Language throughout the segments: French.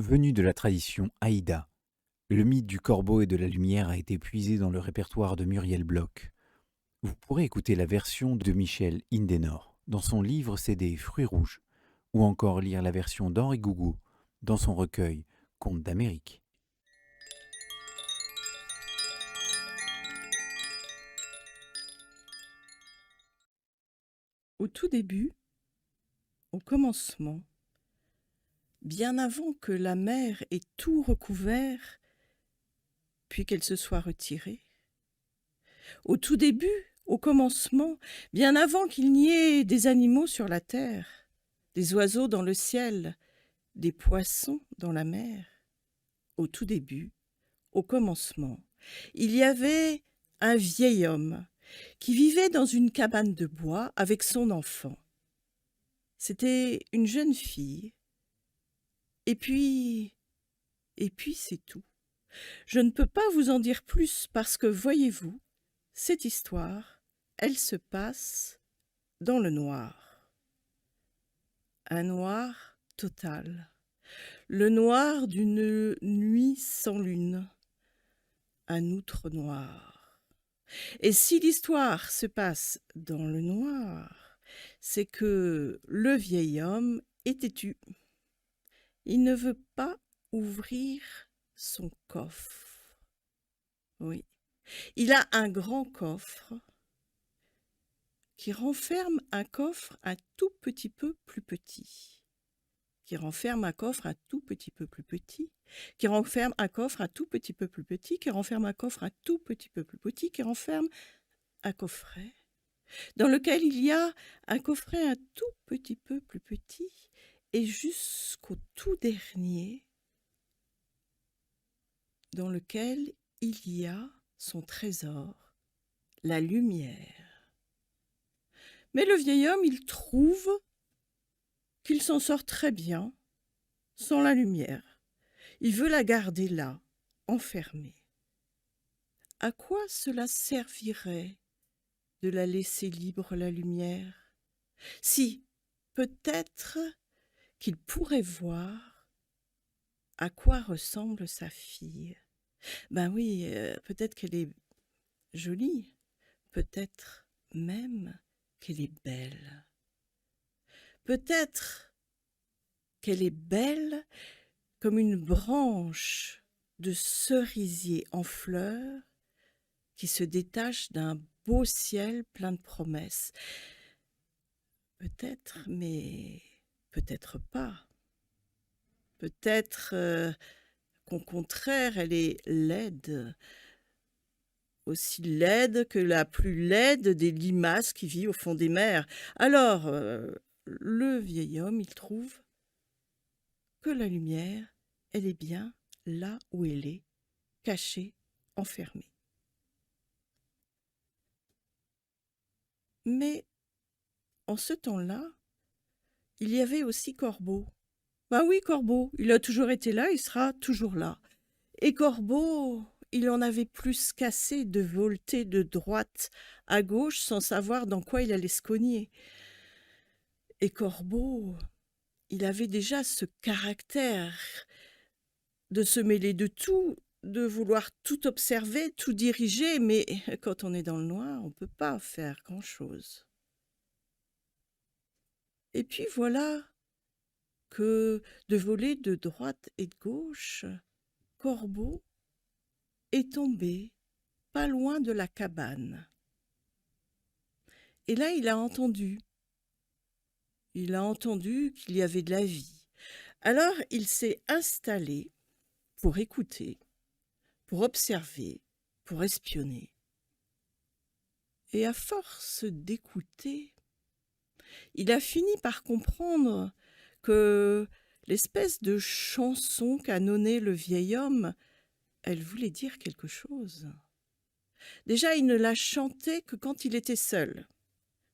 Venu de la tradition Aïda, le mythe du corbeau et de la lumière a été puisé dans le répertoire de Muriel Bloch. Vous pourrez écouter la version de Michel Indenor dans son livre CD Fruits rouges, ou encore lire la version d'Henri Gougaud dans son recueil Contes d'Amérique. Au tout début, au commencement, bien avant que la mer ait tout recouvert, puis qu'elle se soit retirée, au tout début, au commencement, bien avant qu'il n'y ait des animaux sur la terre, des oiseaux dans le ciel, des poissons dans la mer, au tout début, au commencement, il y avait un vieil homme qui vivait dans une cabane de bois avec son enfant. C'était une jeune fille. Et puis c'est tout. Je ne peux pas vous en dire plus parce que, voyez-vous, cette histoire, elle se passe dans le noir. Un noir total. Le noir d'une nuit sans lune. Un outre noir. Et si l'histoire se passe dans le noir, c'est que le vieil homme est têtu. Il ne veut pas ouvrir son coffre. Oui, il a un grand coffre qui renferme un coffre un tout petit peu plus petit, qui renferme un coffre un tout petit peu plus petit, qui renferme un coffre un tout petit peu plus petit, qui renferme un coffre un tout petit peu plus petit, qui renferme un coffret dans lequel il y a un coffret un tout petit peu plus petit et jusqu'au tout dernier dans lequel il y a son trésor, la lumière. Mais le vieil homme, il trouve qu'il s'en sort très bien sans la lumière. Il veut la garder là, enfermée. À quoi cela servirait de la laisser libre, la lumière? Si, peut-être qu'il pourrait voir à quoi ressemble sa fille. Ben oui, peut-être qu'elle est jolie, peut-être même qu'elle est belle. Peut-être qu'elle est belle comme une branche de cerisier en fleurs qui se détache d'un beau ciel plein de promesses. Peut-être, mais peut-être pas. Peut-être qu'au contraire, elle est laide, aussi laide que la plus laide des limaces qui vit au fond des mers. Alors, le vieil homme, il trouve que la lumière, elle est bien là où elle est, cachée, enfermée. Mais en ce temps-là, il y avait aussi Corbeau. Ben oui, Corbeau, il a toujours été là, il sera toujours là. Et Corbeau, il en avait plus qu'assez de volter de droite à gauche sans savoir dans quoi il allait se cogner. Et Corbeau, il avait déjà ce caractère de se mêler de tout, de vouloir tout observer, tout diriger, mais quand on est dans le noir, on ne peut pas faire grand-chose. Et puis voilà que, de voler de droite et de gauche, Corbeau est tombé pas loin de la cabane. Et là, il a entendu qu'il y avait de la vie. Alors, il s'est installé pour écouter, pour observer, pour espionner. Et à force d'écouter, il a fini par comprendre que l'espèce de chanson qu'annonnait le vieil homme, elle voulait dire quelque chose. Déjà, il ne la chantait que quand il était seul,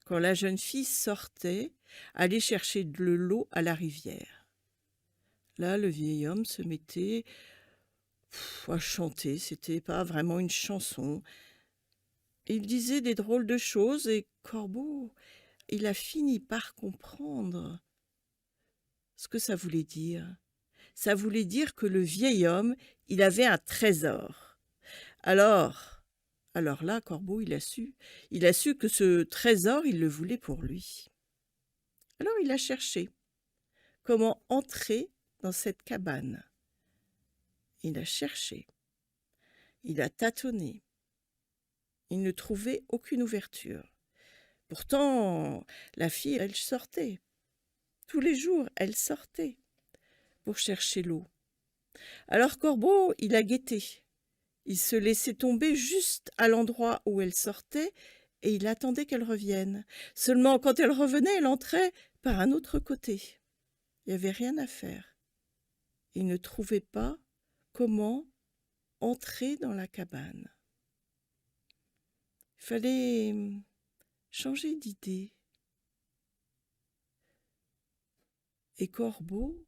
quand la jeune fille sortait, allait chercher de l'eau à la rivière. Là, le vieil homme se mettait à chanter, c'était pas vraiment une chanson. Il disait des drôles de choses et Corbeau, il a fini par comprendre ce que ça voulait dire. ça voulait dire que le vieil homme, il avait un trésor. Alors, alors là, Corbeau, il a su que ce trésor, il le voulait pour lui. Alors il a cherché comment entrer dans cette cabane. Il a cherché, il a tâtonné, il ne trouvait aucune ouverture. Pourtant, la fille, elle sortait. Tous les jours, elle sortait pour chercher l'eau. Alors Corbeau, il a guetté. Il se laissait tomber juste à l'endroit où elle sortait et il attendait qu'elle revienne. Seulement, quand elle revenait, elle entrait par un autre côté. Il n'y avait rien à faire. Il ne trouvait pas comment entrer dans la cabane. Il fallait changer d'idée. Et Corbeau,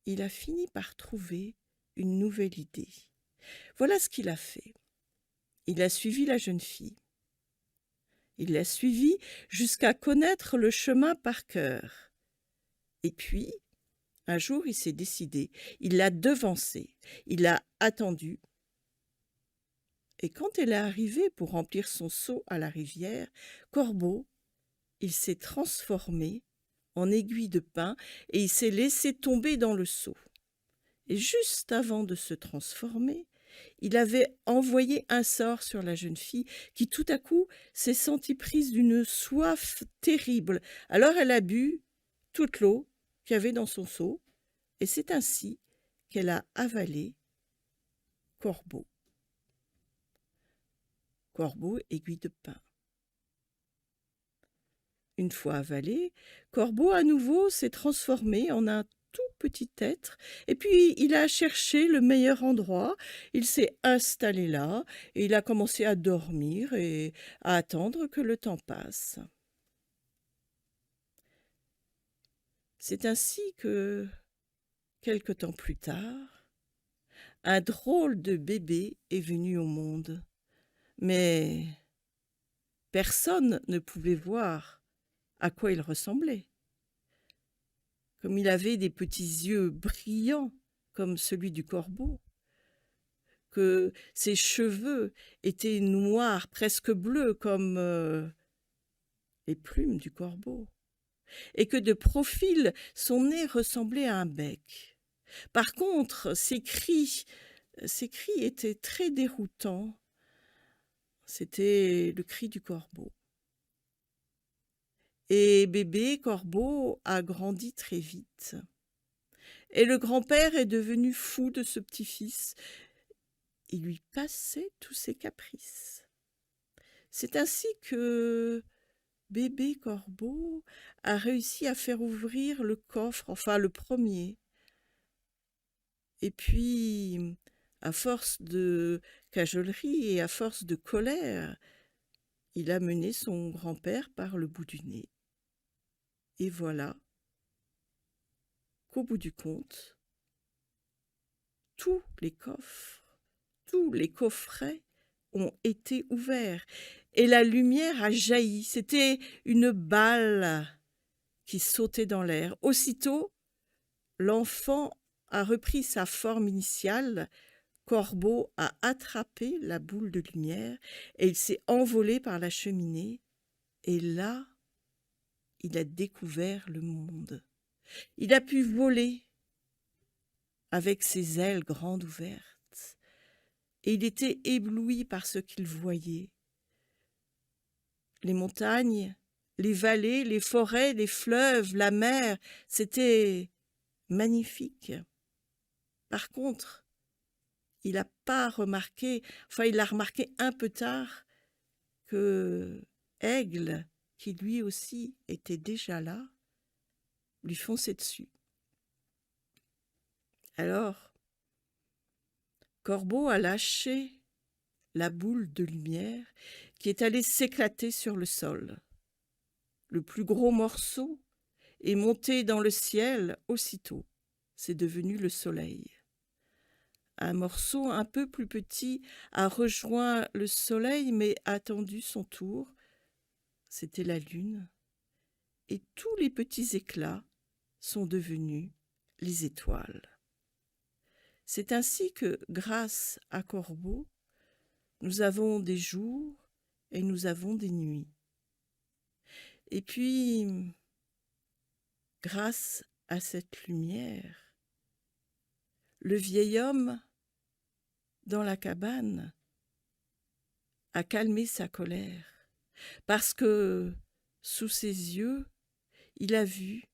il a fini par trouver une nouvelle idée. Voilà ce qu'il a fait. Il a suivi la jeune fille. Il l'a suivie jusqu'à connaître le chemin par cœur. Et puis, un jour, il s'est décidé. Il l'a devancée. Il l'a attendue. Et quand elle est arrivée pour remplir son seau à la rivière, Corbeau, il s'est transformé en aiguille de pin et il s'est laissé tomber dans le seau. Et juste avant de se transformer, il avait envoyé un sort sur la jeune fille qui tout à coup s'est sentie prise d'une soif terrible. Alors elle a bu toute l'eau qu'il y avait dans son seau et c'est ainsi qu'elle a avalé Corbeau. Corbeau, aiguille de pin. Une fois avalé, Corbeau à nouveau s'est transformé en un tout petit être, et puis il a cherché le meilleur endroit, il s'est installé là, et il a commencé à dormir et à attendre que le temps passe. C'est ainsi que, quelque temps plus tard, un drôle de bébé est venu au monde, mais personne ne pouvait voir à quoi il ressemblait. Comme il avait des petits yeux brillants comme celui du corbeau, que ses cheveux étaient noirs, presque bleus comme les plumes du corbeau, et que de profil son nez ressemblait à un bec. Par contre, ses cris étaient très déroutants. C'était le cri du corbeau. Et bébé Corbeau a grandi très vite. Et le grand-père est devenu fou de ce petit-fils. Il lui passait tous ses caprices. C'est ainsi que bébé Corbeau a réussi à faire ouvrir le coffre, enfin le premier. Et puis, à force de cajolerie et à force de colère, il a mené son grand-père par le bout du nez. Et voilà qu'au bout du compte, tous les coffrets ont été ouverts et la lumière a jailli. C'était une balle qui sautait dans l'air. Aussitôt, l'enfant a repris sa forme initiale. Corbeau a attrapé la boule de lumière et il s'est envolé par la cheminée. Et là, il a découvert le monde. Il a pu voler avec ses ailes grandes ouvertes. Et il était ébloui par ce qu'il voyait. Les montagnes, les vallées, les forêts, les fleuves, la mer, c'était magnifique. Par contre, il n'a pas remarqué, enfin il l'a remarqué un peu tard, que Aigle, qui lui aussi était déjà là, lui fonçait dessus. Alors, Corbeau a lâché la boule de lumière qui est allée s'éclater sur le sol. Le plus gros morceau est monté dans le ciel aussitôt. C'est devenu le soleil. Un morceau un peu plus petit a rejoint le soleil mais a attendu son tour. C'était la lune. Et tous les petits éclats sont devenus les étoiles. C'est ainsi que, grâce à Corbeau, nous avons des jours et nous avons des nuits. Et puis, grâce à cette lumière, le vieil homme, dans la cabane, a calmé sa colère, parce que, sous ses yeux, il a vu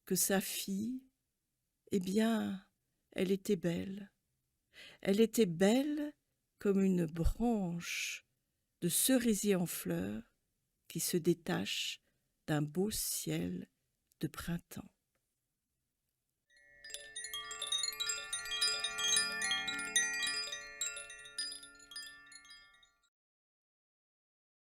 que sa fille, eh bien, elle était belle. Elle était belle comme une branche de cerisier en fleurs qui se détache d'un beau ciel de printemps.